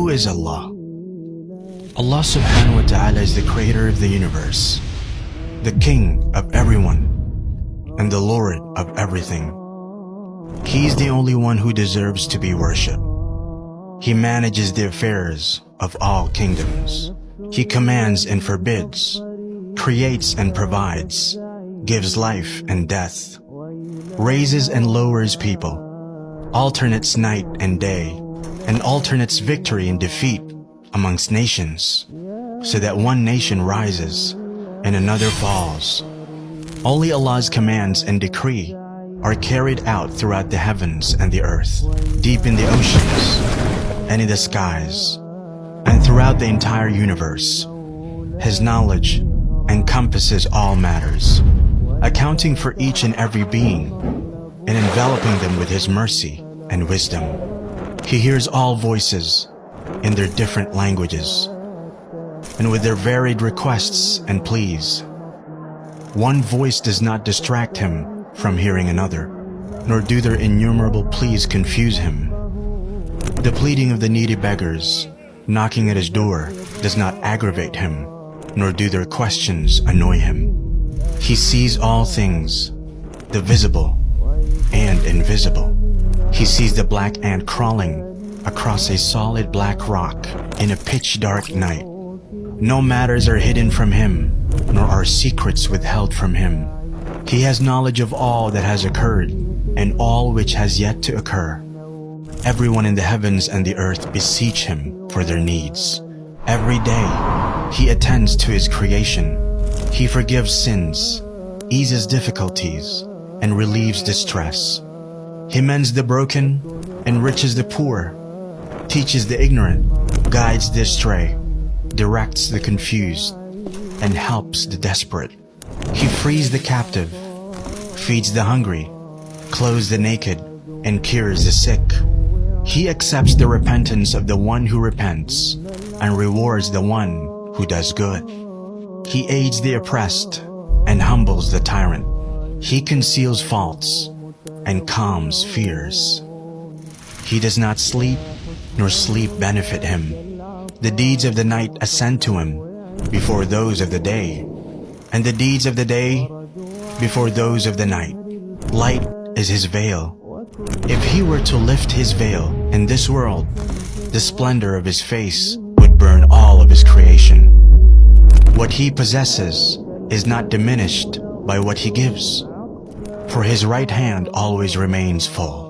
Who is Allah? Allah subhanahu wa ta'ala is the creator of the universe, the king of everyone, and the Lord of everything. He is the only one who deserves to be worshipped. He manages the affairs of all kingdoms. He commands and forbids, creates and provides, gives life and death, raises and lowers people, alternates night and day, and alternates victory and defeat amongst nations, so that one nation rises and another falls. Only Allah's commands and decree are carried out throughout the heavens and the earth, deep in the oceans and in the skies, and throughout the entire universe. His knowledge encompasses all matters, accounting for each and every being, and enveloping them with His mercy and wisdom. He hears all voices in their different languages, and with their varied requests and pleas. One voice does not distract Him from hearing another, nor do their innumerable pleas confuse Him. The pleading of the needy beggars knocking at His door does not aggravate Him, nor do their questions annoy Him. He sees all things, the visible and invisible. He sees the black ant crawling across a solid black rock in a pitch-dark night. No matters are hidden from Him, nor are secrets withheld from Him. He has knowledge of all that has occurred and all which has yet to occur. Everyone in the heavens and the earth beseech Him for their needs. Every day, He attends to His creation. He forgives sins, eases difficulties, and relieves distress. He mends the broken, enriches the poor, teaches the ignorant, guides the astray, directs the confused, and helps the desperate. He frees the captive, feeds the hungry, clothes the naked, and cures the sick. He accepts the repentance of the one who repents, and rewards the one who does good. He aids the oppressed, and humbles the tyrant. He conceals faults, and calms fears. He does not sleep, nor sleep benefit Him. The deeds of the night ascend to Him before those of the day, and the deeds of the day before those of the night. Light is His veil. If He were to lift His veil in this world, the splendor of His face would burn all of His creation. What He possesses is not diminished by what He gives, for His right hand always remains full.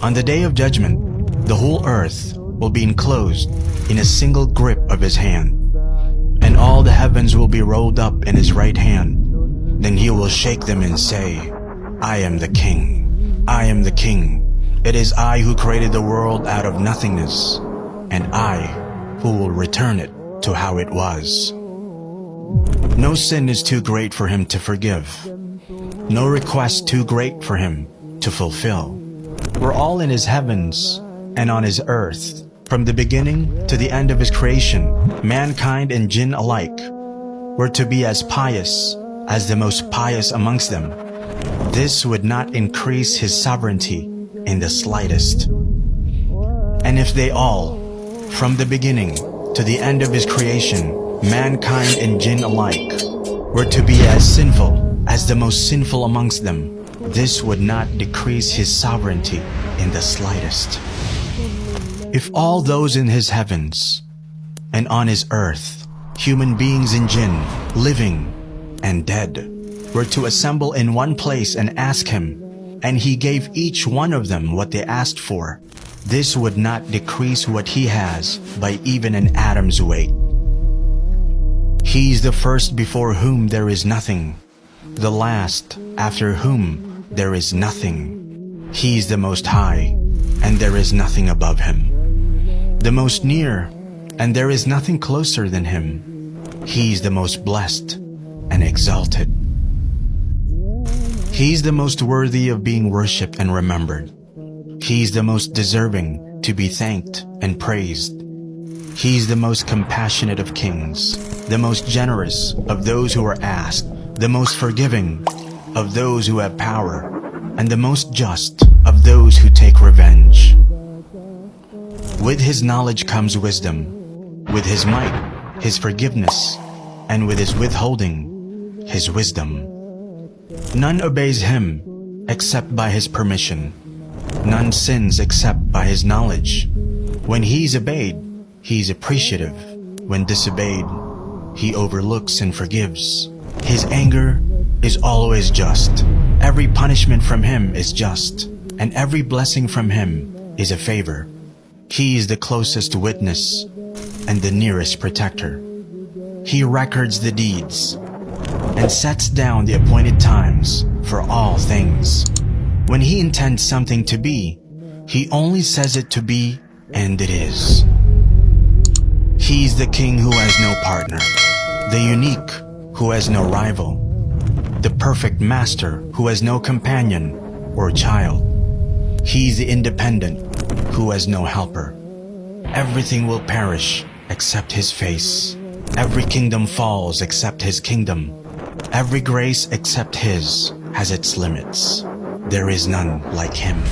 On the day of judgment, the whole earth will be enclosed in a single grip of His hand, and all the heavens will be rolled up in His right hand. Then He will shake them and say, I am the King. I am the King. It is I who created the world out of nothingness, and I who will return it to how it was. No sin is too great for Him to forgive. No request too great for Him to fulfill. We're all in His heavens and on His earth. From the beginning to the end of His creation, mankind and jinn alike were to be as pious as the most pious amongst them. This would not increase His sovereignty in the slightest. And if they all, from the beginning to the end of His creation, mankind and jinn alike, were to be as sinful as the most sinful amongst them, this would not decrease His sovereignty in the slightest. If all those in His heavens and on His earth, human beings and jinn, living and dead, were to assemble in one place and ask Him, and He gave each one of them what they asked for, this would not decrease what He has by even an atom's weight. He is the first before whom there is nothing, the last after whom there is nothing. He is the Most High, and there is nothing above Him. The most near, and there is nothing closer than Him. He is the most blessed and exalted. He is the most worthy of being worshipped and remembered. He is the most deserving to be thanked and praised. He is the most compassionate of kings, the most generous of those who are asked, the most forgiving of those who have power, and the most just of those who take revenge. With his knowledge comes wisdom. With his might, his forgiveness. And with his withholding, his wisdom. None obeys him except by his permission. None sins except by his knowledge. When he's obeyed, he's appreciative. When disobeyed, he overlooks and forgives. His anger is always just. Every punishment from him is just, and every blessing from him is a favor. He is the closest witness and the nearest protector. He records the deeds and sets down the appointed times for all things. When he intends something to be, he only says it to be, and it is. He's the king who has no partner, the unique who has no rival, the perfect master who has no companion or child. He's the independent who has no helper. Everything will perish except his face. Every kingdom falls except his kingdom. Every grace except his has its limits. There is none like him.